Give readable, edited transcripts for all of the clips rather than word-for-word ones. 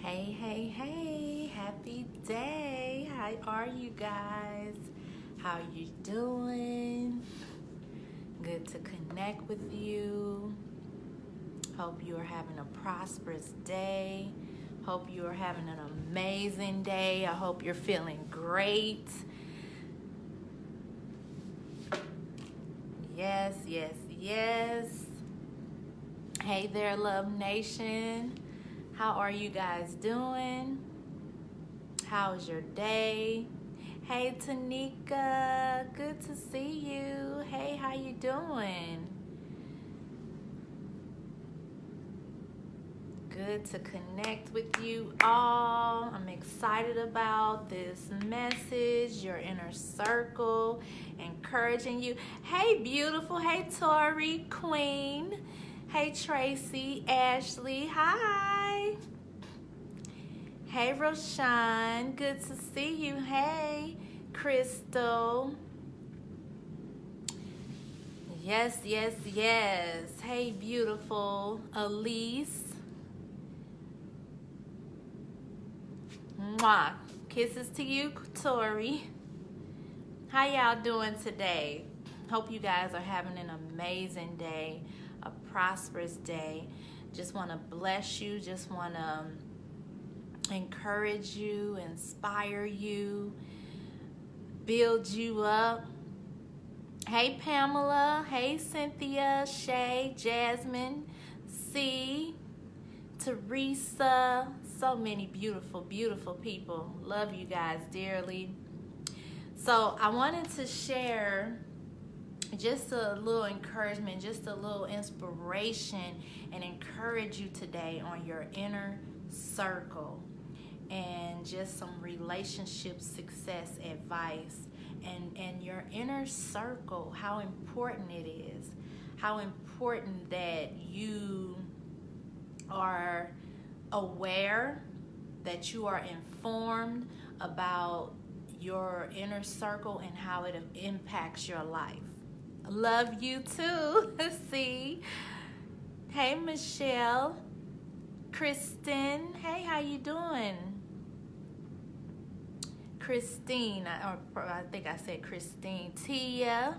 Hey, hey, hey, happy day. How are you guys? How you doing? Good to connect with you. Hope you are having a prosperous day. Hope you are having an amazing day. I hope you're feeling great. Yes, yes, yes. Hey there, Love Nation. How are you guys doing? How's your day? Hey Tanika, good to see you. Hey, how you doing? Good to connect with you all. I'm excited about this message, your inner circle, encouraging you. Hey, beautiful. Hey, Tori, Queen. Hey, Tracy, Ashley. Hi. Hey, Roshan. Good to see you. Hey, Crystal. Yes, yes, yes. Hey, beautiful Elise. Mwah. Kisses to you, Tori. How y'all doing today? Hope you guys are having an amazing day, a prosperous day. Just want to bless you. Just want to encourage you, inspire you, build you up. Hey, Pamela. Hey, Cynthia, Shay, Jasmine, C, Teresa. So many beautiful, beautiful people. Love you guys dearly. So I wanted to share just a little encouragement, just a little inspiration, and encourage you today on your inner circle and just some relationship success advice and your inner circle, how important it is, how important that you are aware, that you are informed about your inner circle and how it impacts your life. Love you too. See? Hey, Michelle. Kristen. Hey, how you doing? Christine, or I think I said Christine. Tia.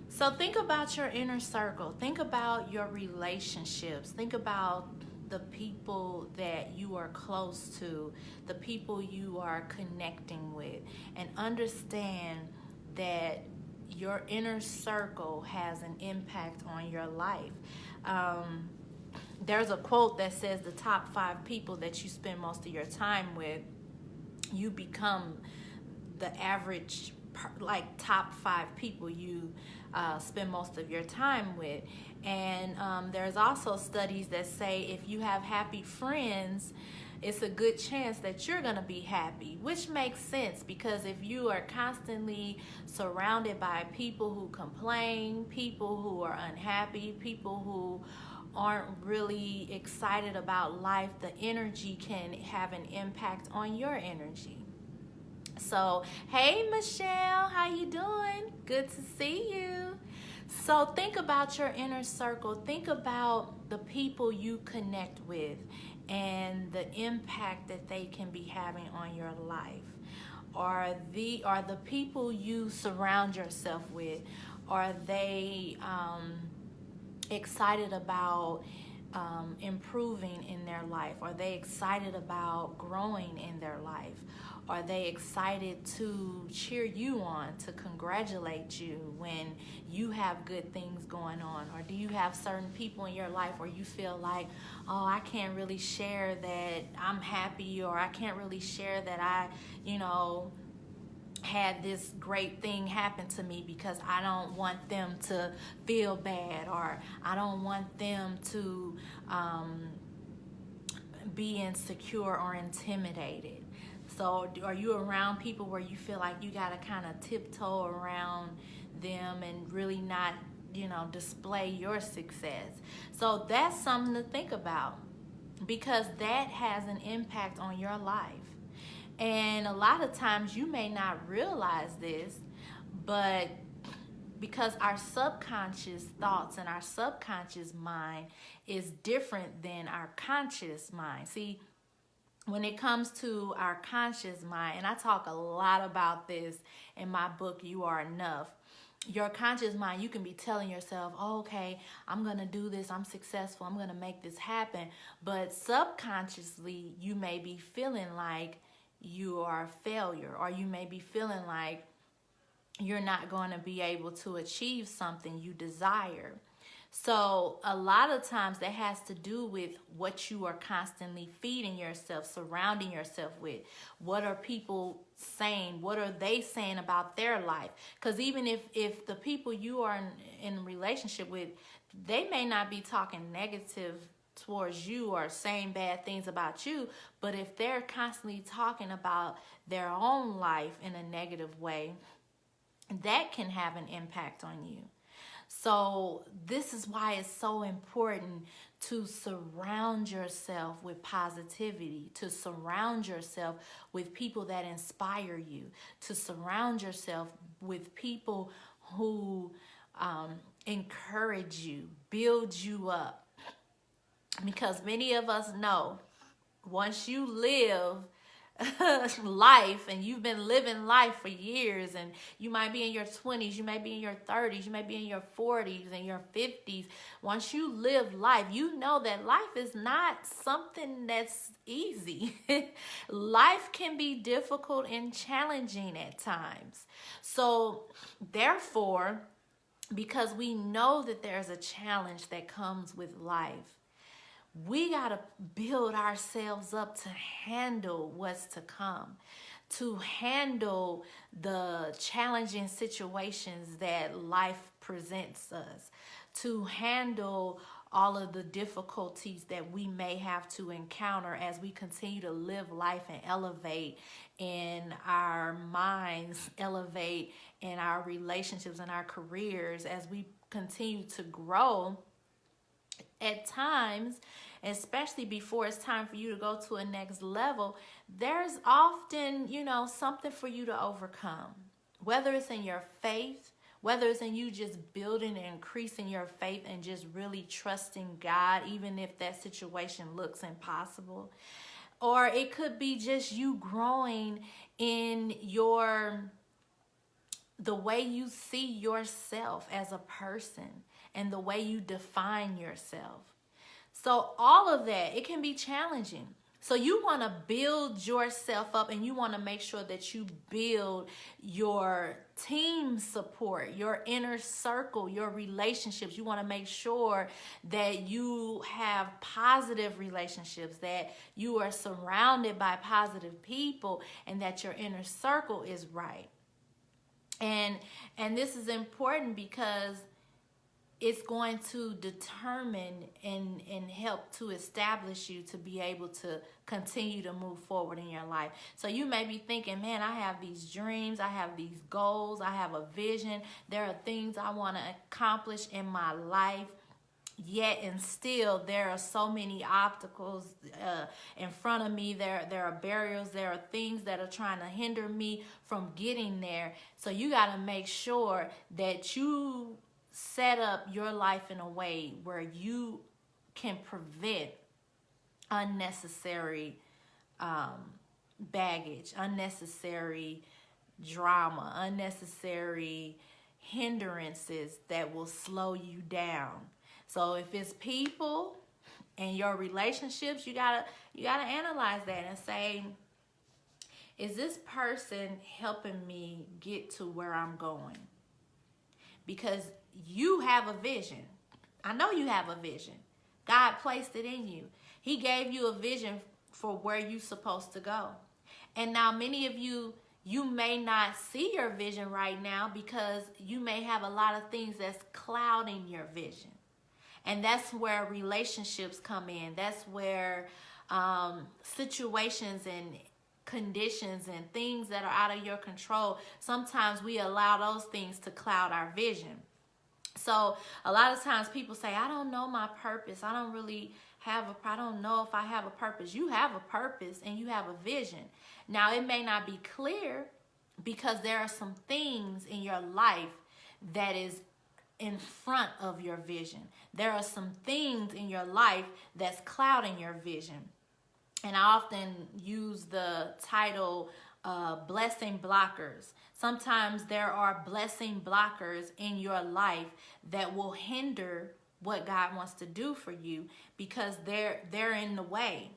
So think about your inner circle. Think about your relationships. Think about the people that you are close to, the people you are connecting with, and understand that your inner circle has an impact on your life. There's a quote that says the top 5 people that you spend most of your time with, you become the average, like top 5 people you spend most of your time with. And there's also studies that say if you have happy friends, it's a good chance that you're going to be happy, which makes sense, because if you are constantly surrounded by people who complain, people who are unhappy, people who aren't really excited about life, the energy can have an impact on your energy. So, hey Michelle, how you doing? Good to see you. So think about your inner circle. Think about the people you connect with and the impact that they can be having on your life. Are the people you surround yourself with, are they excited about improving in their life? Are they excited about growing in their life? Are they excited to cheer you on, to congratulate you when you have good things going on? Or do you have certain people in your life where you feel like, oh, I can't really share that I'm happy, or I can't really share that I, had this great thing happen to me because I don't want them to feel bad, or I don't want them to be insecure or intimidated. So are you around people where you feel like you got to kind of tiptoe around them and really not, display your success? So that's something to think about, because that has an impact on your life. And a lot of times you may not realize this, but because our subconscious thoughts and our subconscious mind is different than our conscious mind. See, when it comes to our conscious mind, and I talk a lot about this in my book, You Are Enough. Your conscious mind, you can be telling yourself, oh, okay, I'm going to do this. I'm successful. I'm going to make this happen. But subconsciously, you may be feeling like you are a failure, or you may be feeling like you're not going to be able to achieve something you desire. So a lot of times that has to do with what you are constantly feeding yourself, surrounding yourself with. What are people saying? What are they saying about their life? Because even if the people you are in a relationship with, they may not be talking negative towards you or saying bad things about you, but if they're constantly talking about their own life in a negative way, that can have an impact on you. So this is why it's so important to surround yourself with positivity, to surround yourself with people that inspire you, to surround yourself with people who encourage you, build you up. Because many of us know once you live life and you've been living life for years, and you might be in your 20s, you may be in your 30s, you may be in your 40s and your 50s. Once you live life, you know that life is not something that's easy. Life can be difficult and challenging at times. So therefore, because we know that there's a challenge that comes with life, we got to build ourselves up to handle what's to come, to handle the challenging situations that life presents us, to handle all of the difficulties that we may have to encounter as we continue to live life and elevate in our minds, elevate in our relationships and our careers, as we continue to grow. At times, especially before it's time for you to go to a next level, there's often, something for you to overcome. Whether it's in your faith, whether it's in you just building and increasing your faith and just really trusting God, even if that situation looks impossible. Or it could be just you growing in the way you see yourself as a person and the way you define yourself. So all of that, it can be challenging. So you want to build yourself up, and you want to make sure that you build your team support, your inner circle, your relationships. You want to make sure that you have positive relationships, that you are surrounded by positive people, and that your inner circle is right. And this is important because it's going to determine and help to establish you to be able to continue to move forward in your life. So you may be thinking, man, I have these dreams, I have these goals, I have a vision. There are things I want to accomplish in my life. Yet and still, there are so many obstacles in front of me. There are barriers. There are things that are trying to hinder me from getting there. So you got to make sure that you set up your life in a way where you can prevent unnecessary baggage, unnecessary drama, unnecessary hindrances that will slow you down. So if it's people and your relationships, you gotta analyze that and say, is this person helping me get to where I'm going? Because you have a vision. I know you have a vision. God placed it in you. He gave you a vision for where you're supposed to go. And now many of you may not see your vision right now because you may have a lot of things that's clouding your vision. And that's where relationships come in. That's where situations and conditions and things that are out of your control, sometimes we allow those things to cloud our vision. So a lot of times people say, I don't know my purpose. I don't know if I have a purpose. You have a purpose and you have a vision. Now it may not be clear because there are some things in your life that is in front of your vision. There are some things in your life that's clouding your vision. And I often use the title blessing blockers. Sometimes there are blessing blockers in your life that will hinder what God wants to do for you because they're in the way.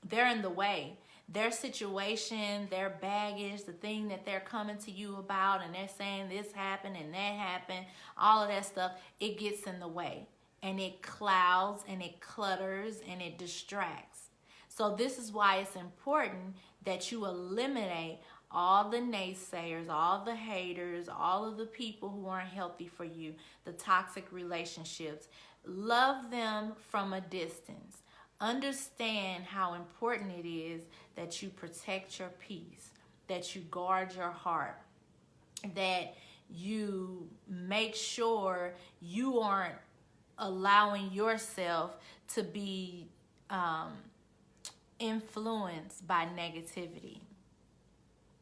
They're in the way. Their situation, their baggage, the thing that they're coming to you about, and they're saying this happened and that happened, all of that stuff, it gets in the way. And it clouds and it clutters and it distracts. So this is why it's important that you eliminate all the naysayers, all the haters, all of the people who aren't healthy for you, the toxic relationships. Love them from a distance. Understand how important it is that you protect your peace, that you guard your heart, that you make sure you aren't allowing yourself to be influenced by negativity.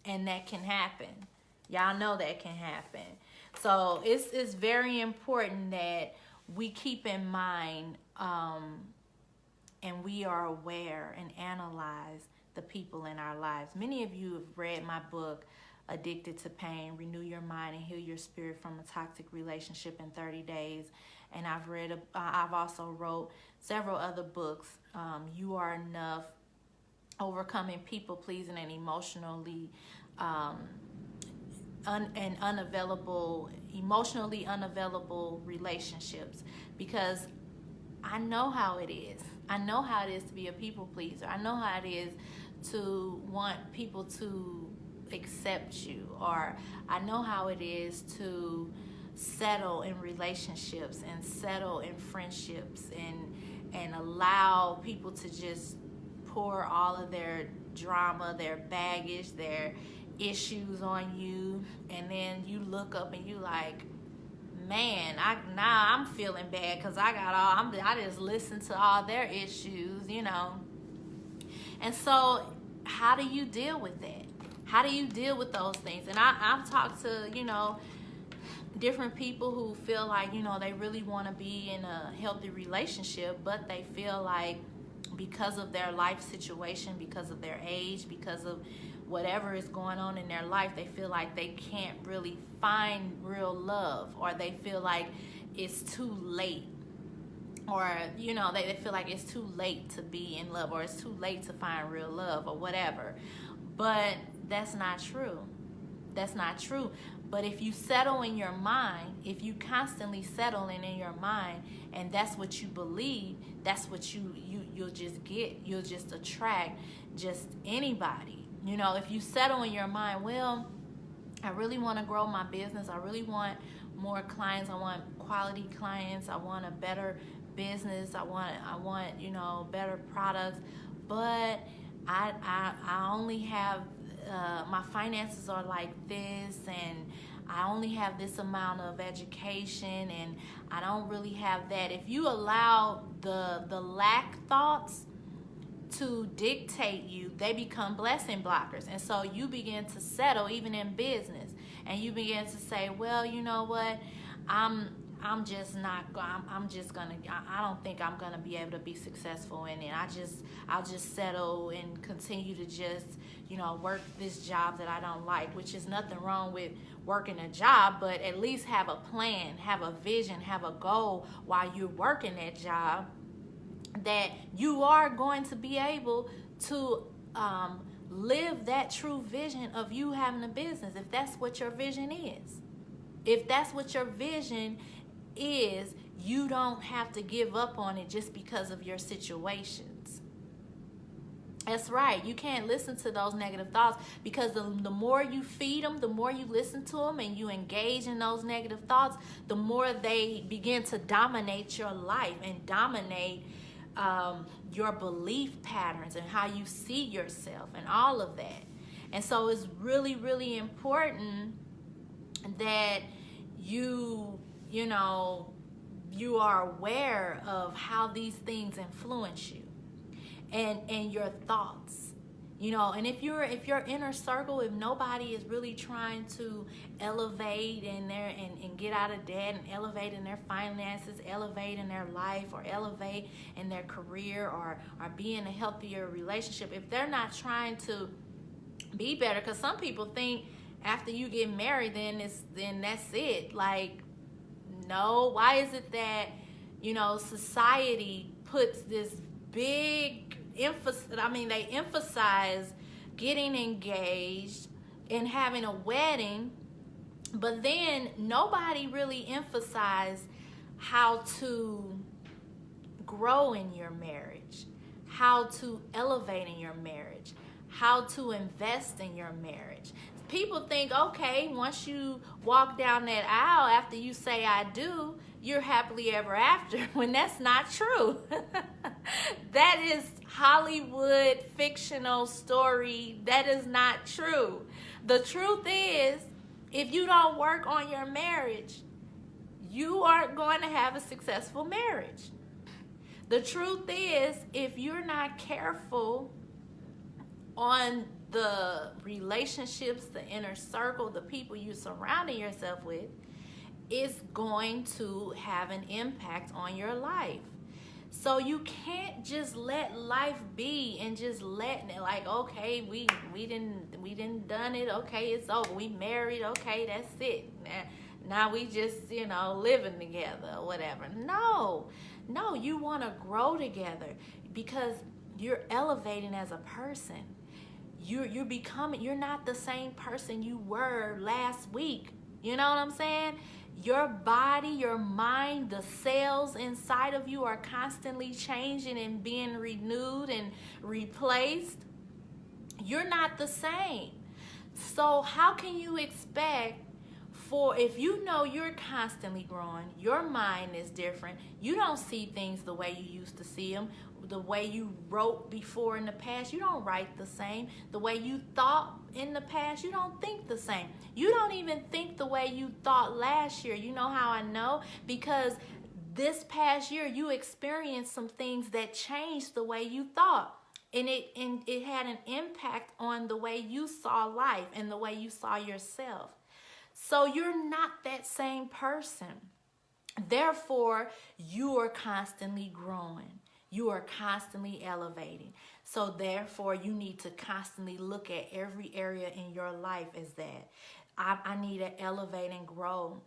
And that can happen. Y'all know that can happen. So it's very important that we keep in mind and we are aware and analyze the people in our lives. Many of you have read my book, Addicted to Pain, Renew Your Mind and Heal Your Spirit from a Toxic Relationship in 30 Days. And I've also wrote several other books, You Are Enough, Overcoming People Pleasing and Emotionally emotionally unavailable relationships, because I know how it is. I know how it is to be a people pleaser. I know how it is to want people to accept you, or I know how it is to settle in relationships and settle in friendships and allow people to just pour all of their drama, their baggage, their issues on you, and then you look up and you like, man, I'm feeling bad because I just listened to all their issues, you know. And so how do you deal with that? How do you deal with those things? And I've talked to, you know, different people who feel like, you know, they really want to be in a healthy relationship, but they feel like because of their life situation, because of their age, because of whatever is going on in their life, they feel like they can't really find real love, or they feel like it's too late, or, you know, they feel like it's too late to be in love, or it's too late to find real love, or whatever. But that's not true. That's not true. But if you settle in your mind, if you constantly settling in your mind, and that's what you believe, that's what you'll just get. You'll just attract just anybody. You know, if you settle in your mind, well, I really want to grow my business. I really want more clients. I want quality clients. I want a better business. I want, you know, better products. But I only have my finances are like this, and I only have this amount of education, and I don't really have that. If you allow the lack thoughts to dictate you, they become blessing blockers. And so you begin to settle even in business, and you begin to say, well, you know what, I don't think I'm gonna be able to be successful in it. I'll just settle and continue to just, you know, work this job that I don't like, which is nothing wrong with working a job, but at least have a plan, have a vision, have a goal while you're working that job, that you are going to be able to live that true vision of you having a business, if that's what your vision is. If that's what your vision is, you don't have to give up on it just because of your situations. That's right. You can't listen to those negative thoughts, because the more you feed them, the more you listen to them and you engage in those negative thoughts, the more they begin to dominate your life and dominate your belief patterns and how you see yourself and all of that. And so it's really, really important that you are aware of how these things influence you and your thoughts. You know, and if your inner circle, if nobody is really trying to elevate in their and get out of debt, and elevate in their finances, elevate in their life, or elevate in their career, or be in a healthier relationship, if they're not trying to be better, because some people think after you get married then that's it. Like, no. Why is it that, you know, society puts this big emphasis, they emphasize getting engaged and having a wedding, but then nobody really emphasizes how to grow in your marriage, how to elevate in your marriage, how to invest in your marriage. People think, okay, once you walk down that aisle after you say I do, you're happily ever after, when that's not true. That is Hollywood fictional story. That is not true. The truth is, if you don't work on your marriage, you aren't going to have a successful marriage. The truth is, if you're not careful on the relationships, the inner circle, the people you're surrounding yourself with, is going to have an impact on your life. So you can't just let life be and just let it, like, okay, we didn't done it, okay, it's over, we married, okay, that's it. Now we just, living together or whatever. No, you want to grow together, because you're elevating as a person. You're becoming, you're not the same person you were last week. You know what I'm saying? Your body, your mind, the cells inside of you are constantly changing and being renewed and replaced. You're not the same. So how can you expect if you know you're constantly growing, your mind is different, you don't see things the way you used to see them, the way you wrote before in the past, you don't write the same. The way you thought in the past, you don't think the same. You don't even think the way you thought last year. You know how I know? Because this past year you experienced some things that changed the way you thought. And it had an impact on the way you saw life and the way you saw yourself. So you're not that same person. Therefore, you are constantly growing. You are constantly elevating. So therefore, you need to constantly look at every area in your life as that. I need to elevate and grow.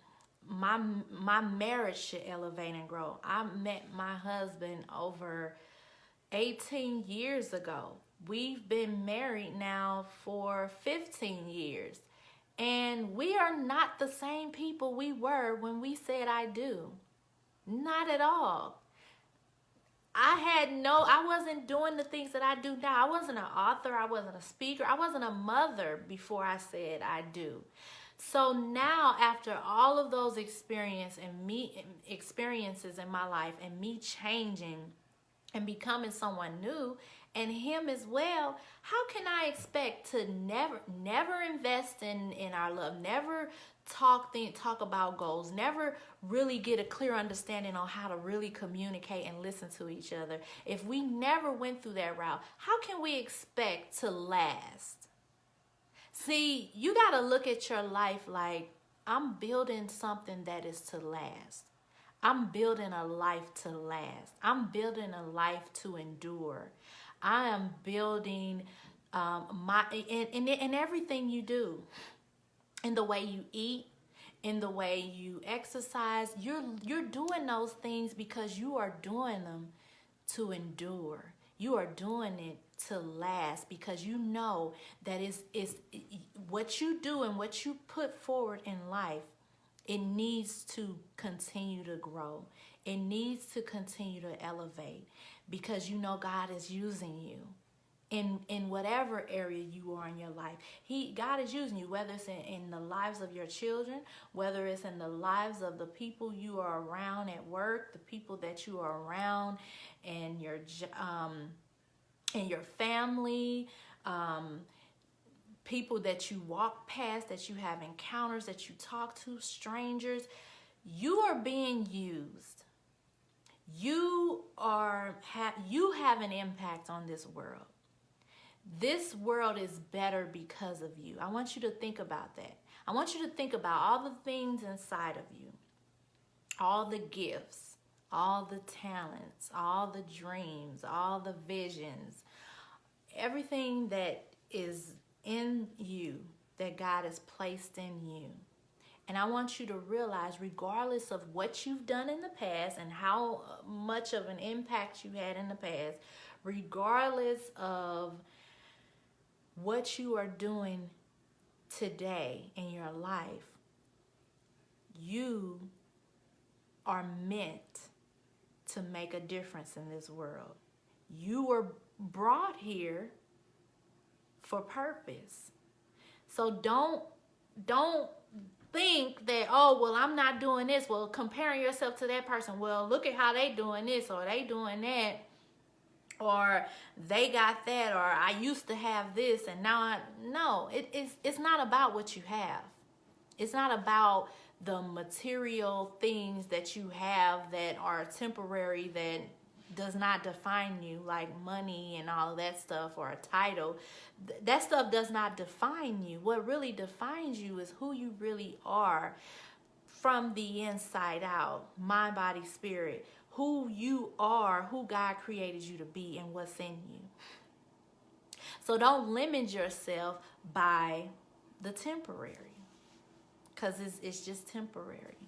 My marriage should elevate and grow. I met my husband over 18 years ago. We've been married now for 15 years. And we are not the same people we were when we said I do. Not at all. I wasn't doing the things that I do now. I wasn't an author. I wasn't a speaker. I wasn't a mother before I said I do. So now, after all of those experiences in my life, and me changing and becoming someone new, and him as well, how can I expect to never invest in our love, never talk about goals, never really get a clear understanding on how to really communicate and listen to each other? If we never went through that route, how can we expect to last? See, you got to look at your life like, I'm building something that is to last. I'm building a life to last. I'm building a life to endure. I am building in everything you do, in the way you eat, in the way you exercise. You're doing those things because you are doing them to endure. You are doing it to last, because you know that is what you do and what you put forward in life. It needs to continue to grow. It needs to continue to elevate, because you know God is using you in whatever area you are in your life. God is using you, whether it's in the lives of your children, whether it's in the lives of the people you are around at work, the people that you are around and your family, people that you walk past, that you have encounters, that you talk to, strangers. You are being used. You have an impact on this world. This world is better because of you. I want you to think about that. I want you to think about all the things inside of you, all the gifts, all the talents, all the dreams, all the visions, everything that is in you that God has placed in you. And I want you to realize, regardless of what you've done in the past and how much of an impact you had in the past, regardless of what you are doing today in your life, you are meant to make a difference in this world. You were brought here for purpose. So don't think that, oh, well, I'm not doing this. Well, comparing yourself to that person. Well, look at how they doing this, or they doing that, or they got that, or I used to have this and now no, it's not about what you have. It's not about the material things that you have that are temporary, that does not define you, like money and all of that stuff, or a title. That stuff does not define you. What really defines you is who you really are from the inside out, mind, body, spirit. Who you are, who God created you to be, and what's in you. So don't limit yourself by the temporary, because it's just temporary.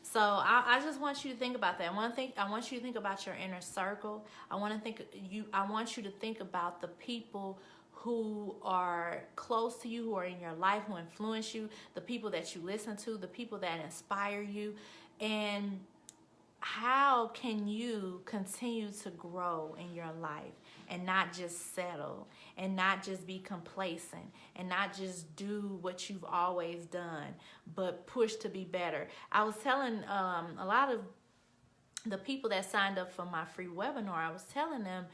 So I just want you to think about that. I want you to think about your inner circle. I want you to think about the people who are close to you, who are in your life, who influence you, the people that you listen to, the people that inspire you, and how can you continue to grow in your life and not just settle and not just be complacent and not just do what you've always done, but push to be better? I was telling a lot of the people that signed up for my free webinar, I was telling them,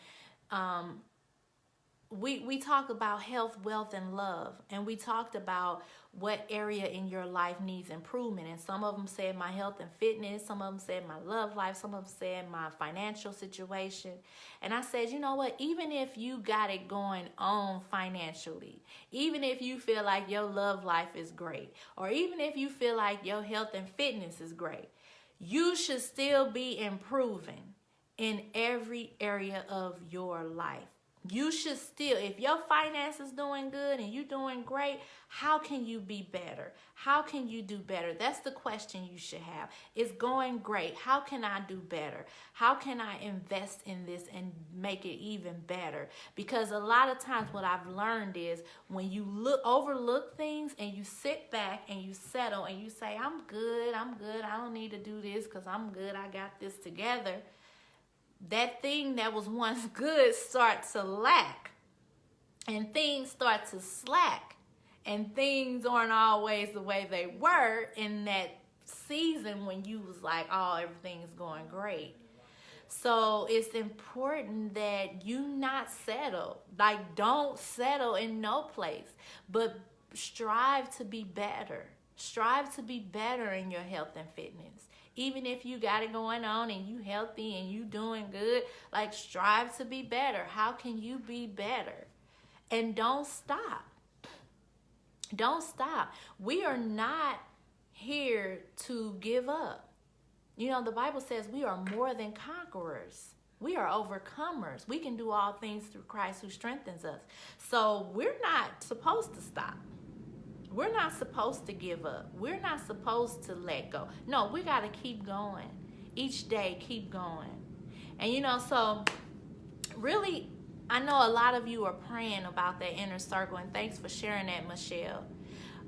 we talked about health, wealth, and love, and we talked about what area in your life needs improvement. And some of them said my health and fitness, some of them said my love life, some of them said my financial situation. And I said, you know what, even if you got it going on financially, even if you feel like your love life is great, or even if you feel like your health and fitness is great, you should still be improving in every area of your life. You should still, if your finance is doing good and you're doing great, how can you be better? How can you do better? That's the question you should have. It's going great. How can I do better? How can I invest in this and make it even better? Because a lot of times what I've learned is when you overlook things and you sit back and you settle and you say, I'm good. I don't need to do this because I'm good. I got this together. That thing that was once good starts to lack, and things start to slack, and things aren't always the way they were in that season when you was like, oh, everything's going great. So it's important that you not settle. Like, don't settle in no place, but strive to be better. Strive to be better in your health and fitness. Even if you got it going on and you healthy and you doing good, like, strive to be better. How can you be better? And don't stop. Don't stop. We are not here to give up. You know, the Bible says we are more than conquerors. We are overcomers. We can do all things through Christ who strengthens us. So we're not supposed to stop. We're not supposed to give up. We're not supposed to let go. No, we got to keep going. Each day, keep going. And you know, so really, I know a lot of you are praying about that inner circle, and thanks for sharing that, Michelle.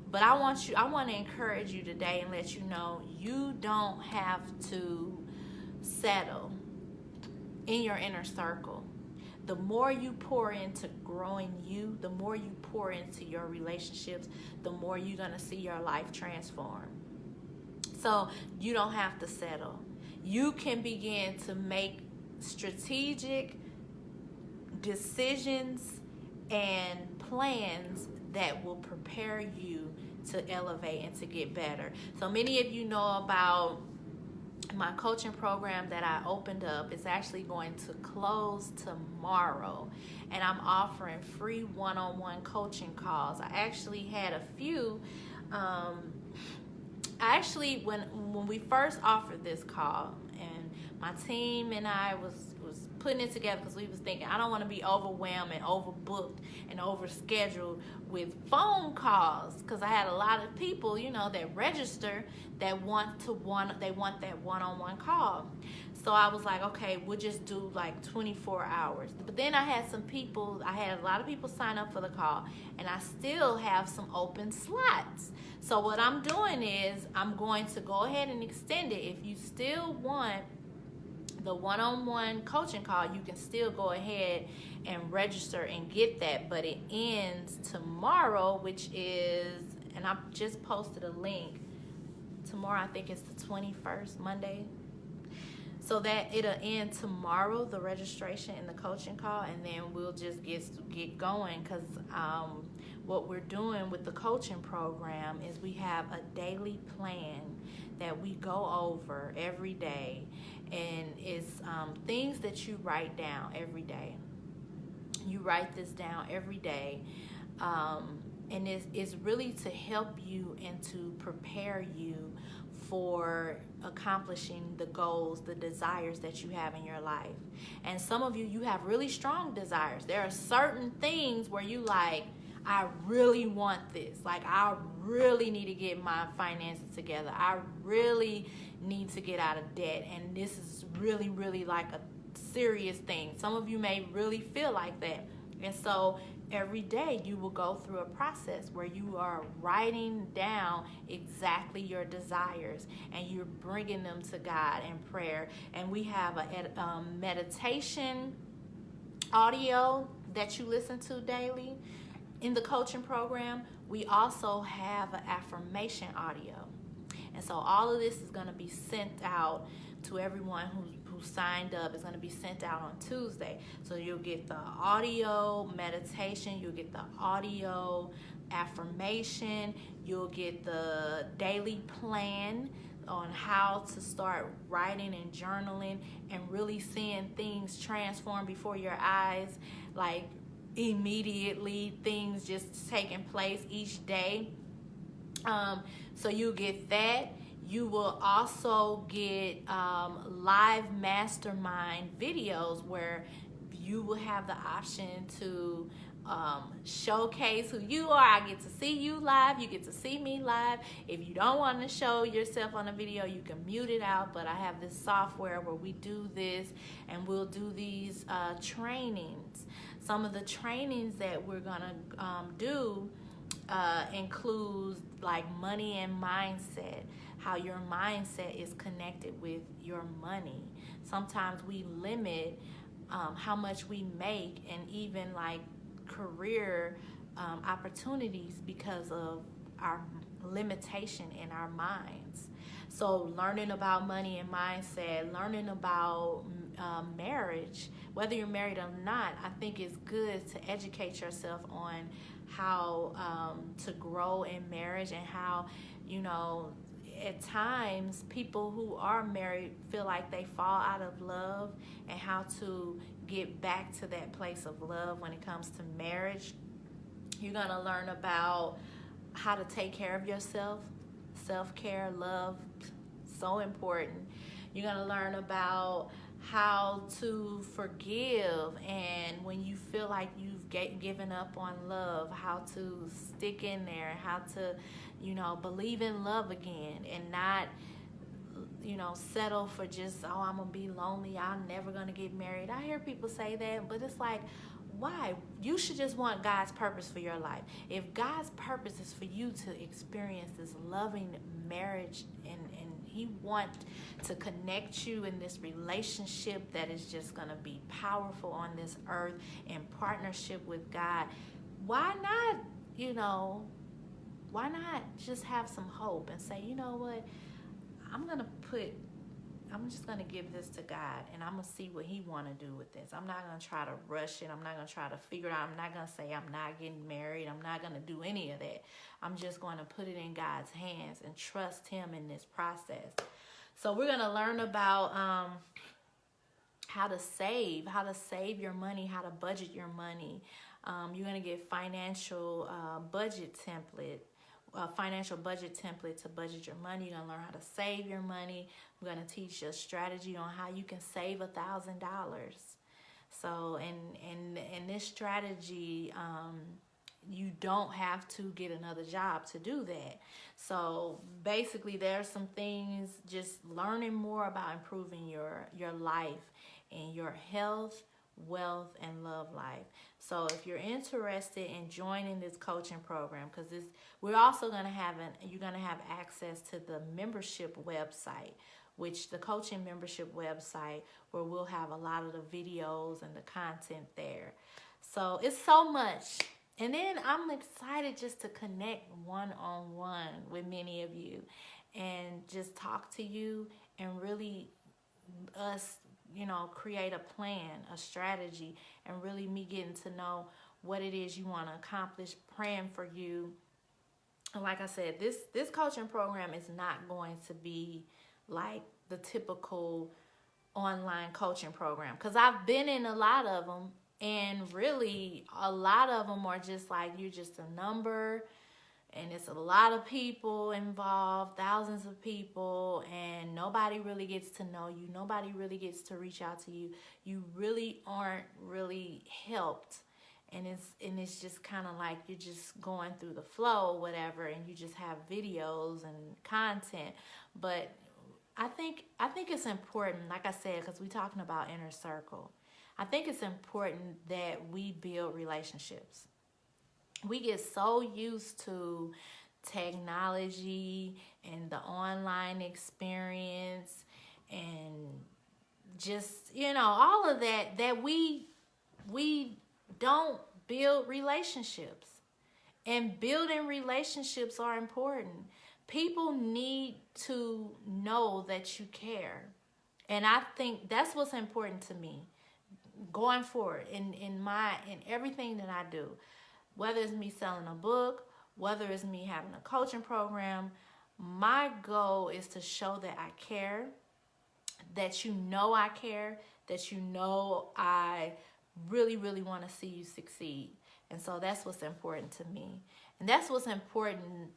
But I want to encourage you today and let you know you don't have to settle in your inner circle. The more you pour into growing you, the more you pour into your relationships, the more you're going to see your life transform. So you don't have to settle. You can begin to make strategic decisions and plans that will prepare you to elevate and to get better. So many of you know about my coaching program that I opened up is actually going to close tomorrow, and I'm offering free one-on-one coaching calls. I actually had a few. When we first offered this call, and my team and I was putting it together, because we was thinking, I don't want to be overwhelmed and overbooked and overscheduled with phone calls, because I had a lot of people, that register that want that one-on-one call. So I was like, okay, we'll just do like 24 hours. But then I had a lot of people sign up for the call, and I still have some open slots. So what I'm doing is I'm going to go ahead and extend it. If you still want the one-on-one coaching call, you can still go ahead and register and get that, but it ends tomorrow, which is, and I just posted a link, tomorrow I think it's the 21st, Monday, so that it'll end tomorrow, the registration and the coaching call, and then we'll just get going, because what we're doing with the coaching program is we have a daily plan that we go over every day, and it's things that you write down every day. You write this down every day, and it's really to help you and to prepare you for accomplishing the goals, the desires that you have in your life. And some of you have really strong desires. There are certain things where you like, I really want this. Like, I really need to get my finances together. I really need to get out of debt. And this is really, really like a serious thing. Some of you may really feel like that. And so every day you will go through a process where you are writing down exactly your desires, and you're bringing them to God in prayer. And we have a meditation audio that you listen to daily. In the coaching program, we also have an affirmation audio. And so all of this is going to be sent out to everyone who signed up. It's going to be sent out on Tuesday. So you'll get the audio meditation, you'll get the audio affirmation, you'll get the daily plan on how to start writing and journaling and really seeing things transform before your eyes, like immediately, things just taking place each day. So you get that. You will also get live mastermind videos where you will have the option to showcase who you are. I get to see you live. You get to see me live. If you don't want to show yourself on a video, you can mute it out. But I have this software where we do this, and we'll do these trainings. Some of the trainings that we're going to do includes like money and mindset, how your mindset is connected with your money. Sometimes we limit how much we make, and even like career opportunities, because of our limitation in our minds. So learning about money and mindset, learning about marriage, whether you're married or not, I think it's good to educate yourself on how to grow in marriage, and how, at times people who are married feel like they fall out of love, and how to get back to that place of love when it comes to marriage. You're going to learn about how to take care of yourself, self-care, love, so important. You're going to learn about how to forgive, and when you feel like you've given up on love, how to stick in there, how to, believe in love again, and not, settle for just, I'm going to be lonely, I'm never going to get married. I hear people say that, but it's like, why? You should just want God's purpose for your life. If God's purpose is for you to experience this loving marriage, and He wants to connect you in this relationship that is just going to be powerful on this earth in partnership with God, why not, why not just have some hope and say, you know what, I'm just going to give this to God, and I'm going to see what He want to do with this. I'm not going to try to rush it. I'm not going to try to figure it out. I'm not going to say I'm not getting married. I'm not going to do any of that. I'm just going to put it in God's hands and trust Him in this process. So we're going to learn about how to save your money, how to budget your money. You're going to get financial budget template. A financial budget template to budget your money. You're gonna learn how to save your money. We're gonna teach you a strategy on how you can save $1,000. So, in this strategy, you don't have to get another job to do that. So basically, there's some things, just learning more about improving your life and your health, wealth, and love life. So if you're interested in joining this coaching program, because we're also going to you're going to have access to the membership website, which the coaching membership website, where we'll have a lot of the videos and the content there. So it's so much. And then I'm excited just to connect one-on-one with many of you and just talk to you and really us, create a plan, a strategy, and really me getting to know what it is you want to accomplish, praying for you. And like I said, this coaching program is not going to be like the typical online coaching program, because I've been in a lot of them, and really a lot of them are just like, you're just a number, and it's a lot of people involved, thousands of people, and nobody really gets to know you. Nobody really gets to reach out to you. You really aren't really helped. And it's just kind of like you're just going through the flow, whatever, and you just have videos and content. But I think it's important, like I said, because we're talking about inner circle. I think it's important that we build relationships. We get so used to technology and the online experience and just, all of that we don't build relationships. And building relationships are important. People need to know that you care. And I think that's what's important to me going forward in everything that I do. Whether it's me selling a book, whether it's me having a coaching program, my goal is to show that I care, that I care, that I really, really want to see you succeed. And so that's what's important to me. And that's what's important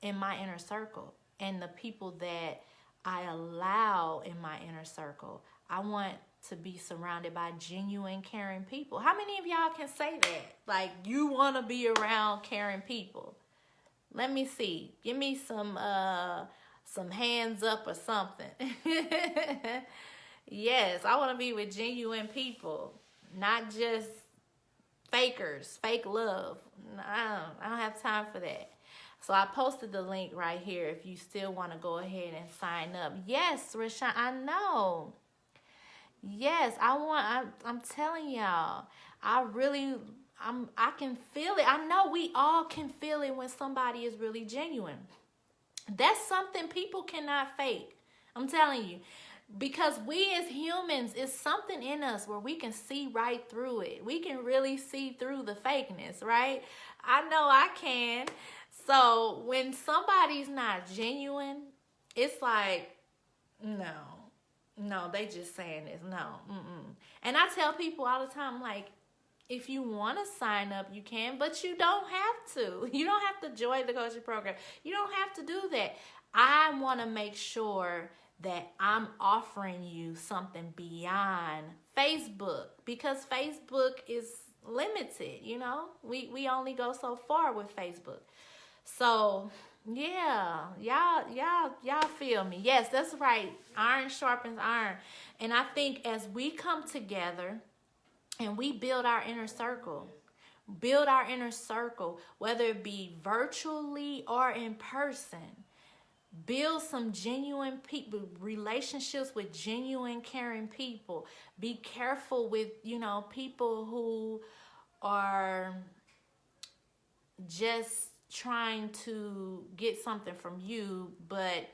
in my inner circle and the people that I allow in my inner circle. I want to be surrounded by genuine, caring people. How many of y'all can say that? Like, you want to be around caring people? Let me see. Give me some hands up or something. Yes, I want to be with genuine people, not just fakers, fake love. I don't have time for that. So I posted the link right here if you still want to go ahead and sign up. Yes, Rashawn, I know. Yes, I'm telling y'all, I can feel it. I know we all can feel it when somebody is really genuine. That's something people cannot fake. I'm telling you. Because we as humans, it's something in us where we can see right through it. We can really see through the fakeness, right? I know I can. So when somebody's not genuine, it's like, no, they just saying this. No. And I tell people all the time, like, if you want to sign up, you can, but you don't have to. You don't have to join the coaching program. You don't have to do that. I want to make sure that I'm offering you something beyond Facebook, because Facebook is limited, we only go so far with Facebook. So yeah, y'all feel me. Yes, that's right. Iron sharpens iron. And I think as we come together and we build our inner circle, whether it be virtually or in person, build some genuine people, relationships with genuine, caring people. Be careful with, people who are just trying to get something from you, but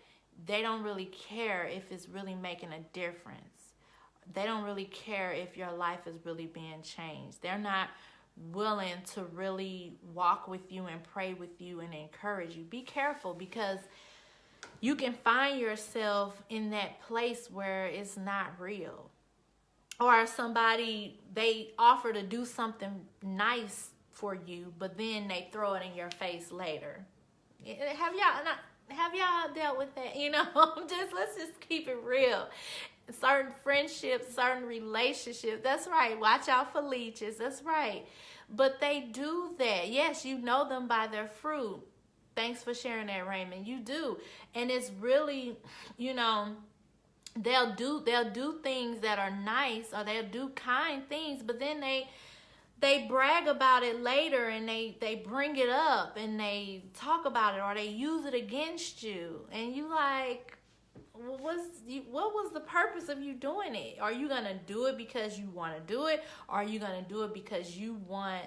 they don't really care if it's really making a difference. They don't really care if your life is really being changed. They're not willing to really walk with you and pray with you and encourage you. Be careful, because you can find yourself in that place where it's not real. Or somebody, they offer to do something nice for you, but then they throw it in your face later. Have y'all dealt with that? Let's just keep it real. Certain friendships, certain relationships. That's right. Watch out for leeches. That's right. But they do that. Yes, you know them by their fruit. Thanks for sharing that, Raymond. You do. And it's really, they'll do things that are nice, or they'll do kind things, but then they brag about it later, and they bring it up and they talk about it, or they use it against you, and you like, what was the purpose of you doing it? Are you gonna do it because you want to do it, or are you gonna do it because you want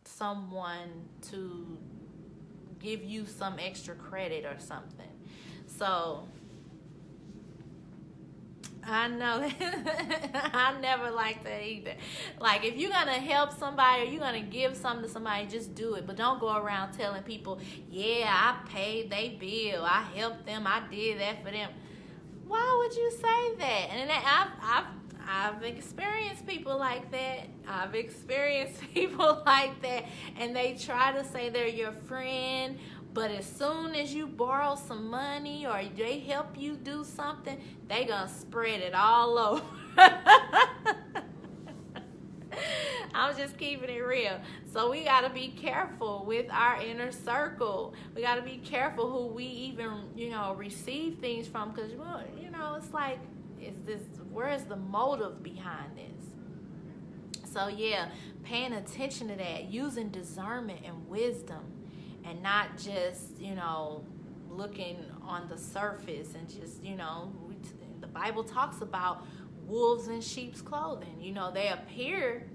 someone to give you some extra credit or something? So I know. I never liked that either. Like, if you're going to help somebody, or you're going to give something to somebody, just do it. But don't go around telling people, yeah, I paid their bill, I helped them, I did that for them. Why would you say that? And I've experienced people like that. And they try to say they're your friend, but as soon as you borrow some money or they help you do something, they gonna spread it all over. I'm just keeping it real. So we gotta be careful with our inner circle. We gotta be careful who we even, receive things from, because it's like, where is the motive behind this? So yeah, paying attention to that, using discernment and wisdom, and not just, looking on the surface and just, the Bible talks about wolves in sheep's clothing. They appear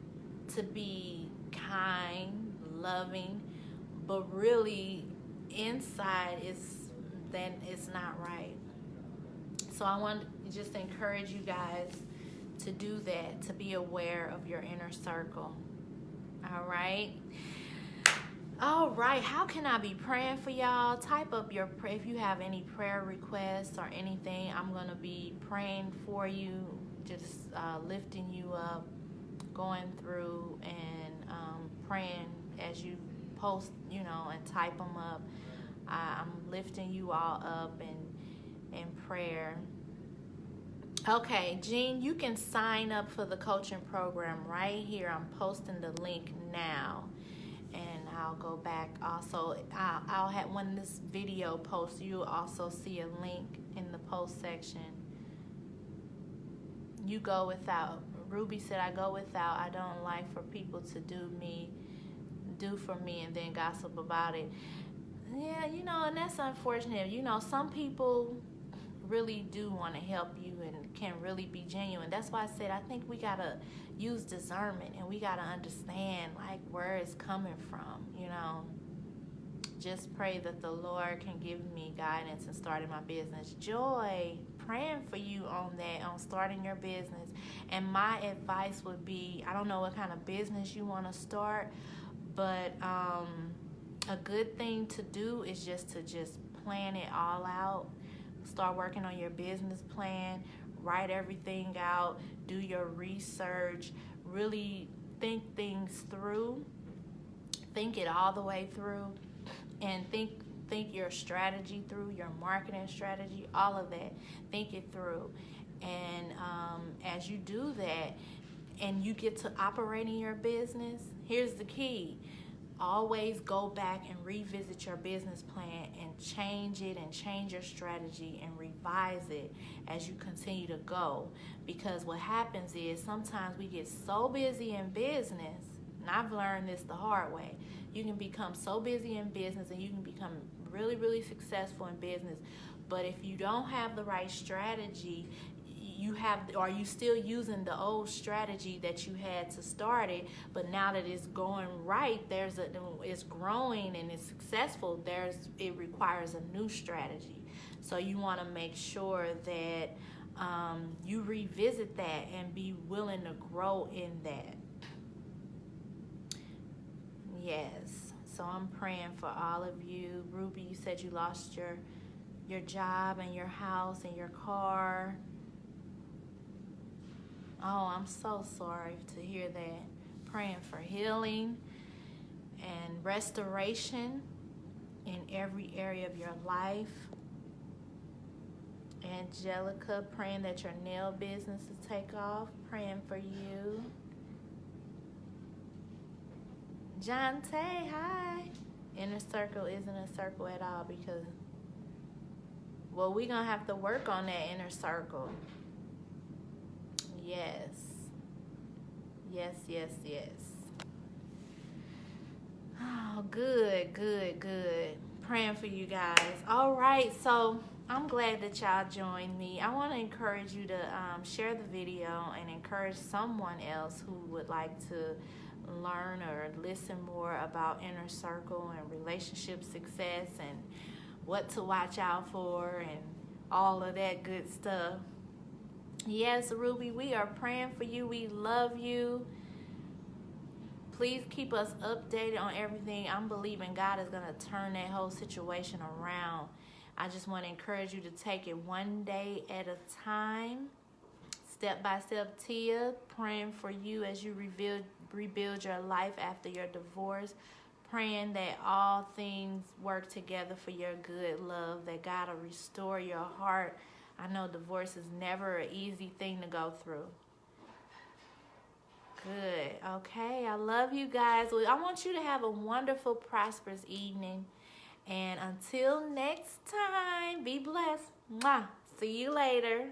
to be kind, loving, but really inside it's not right. So I want to just encourage you guys to do that, to be aware of your inner circle. All right. How can I be praying for y'all? Type up your prayer if you have any prayer requests or anything. I'm going to be praying for you, just lifting you up, going through and praying as you post, and type them up. I'm lifting you all up in prayer. Okay, Jean, you can sign up for the coaching program right here. I'm posting the link now. And I'll go back also. I'll have, when this video posts, you'll also see a link in the post section. You go without. Ruby said, I go without. I don't like for people to do for me and then gossip about it. Yeah, and that's unfortunate. Some people really do want to help you and can really be genuine. That's why I said I think we gotta use discernment, and we gotta understand like where it's coming from. Just pray that the Lord can give me guidance in starting my business. Joy, praying for you on that, on starting your business. And my advice would be, I don't know what kind of business you want to start, but a good thing to do is just to plan it all out. Start working on your business plan, write everything out, do your research, really think things through, think it all the way through, and think your strategy through, your marketing strategy, all of that. Think it through. And as you do that and you get to operating your business, here's the key. Always go back and revisit your business plan and change it and change your strategy and revise it as you continue to go. Because what happens is sometimes we get so busy in business, and I've learned this the hard way. You can become so busy in business and you can become really, really successful in business. But if you don't have the right strategy, are you still using the old strategy that you had to start it, but now that it's going right, it's growing and it's successful, it requires a new strategy. So you want to make sure that you revisit that and be willing to grow in that. Yes. So I'm praying for all of you. Ruby, you said you lost your your job and your house and your car. Oh, I'm so sorry to hear that. Praying for healing and restoration in every area of your life. Angelica, praying that your nail business will take off. Praying for you. John Tay, hi. Inner circle isn't a circle at all because, well, we're going to have to work on that inner circle. Yes. Yes, yes, yes. Oh, good. Praying for you guys. All right, so I'm glad that y'all joined me. I want to encourage you to share the video and encourage someone else who would like to learn or listen more about inner circle and relationship success and what to watch out for and all of that good stuff. Yes, Ruby, we are praying for you. We love you. Please keep us updated on everything. I'm believing God is going to turn that whole situation around. I just want to encourage you to take it one day at a time. Step by step. Tia, praying for you as you rebuild your life after your divorce. Praying that all things work together for your good, love. That God will restore your heart. I know divorce is never an easy thing to go through. Good. Okay. I love you guys. Well, I want you to have a wonderful, prosperous evening. And until next time, be blessed. Mwah. See you later.